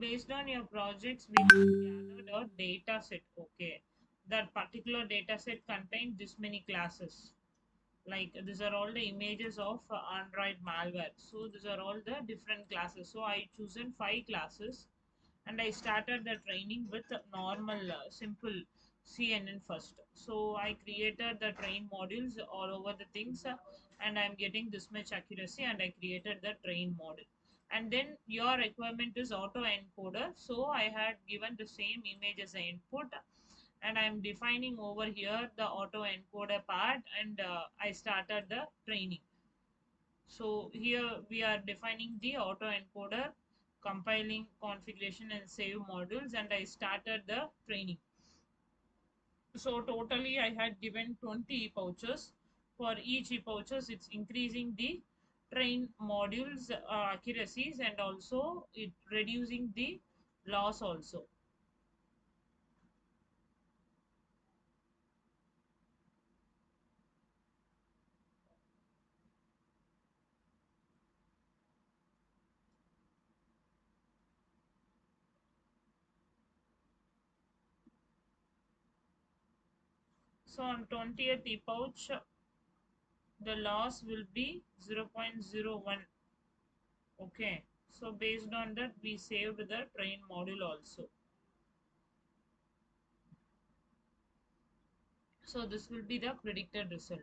Based on your projects, we have gathered a data set. Okay, that particular data set contains this many classes. Like these are all the images of Android malware. So these are all the different classes. So I chosen 5 classes, and I started the training with a normal simple CNN first. So I created the train modules all over the things, and I'm getting this much accuracy, and I created the train model. And then your requirement is autoencoder, so I had given the same image as the input, and I'm defining over here the autoencoder part, and I started the training. So here we are defining the autoencoder, compiling configuration and save modules, and I started the training. So totally I had given 20 pouches. For each pouches it's increasing the train modules accuracies, and also it reducing the loss also. So on 20th pouch the loss will be 0.01. Okay, so based on that we saved the train module also. So this will be the predicted result.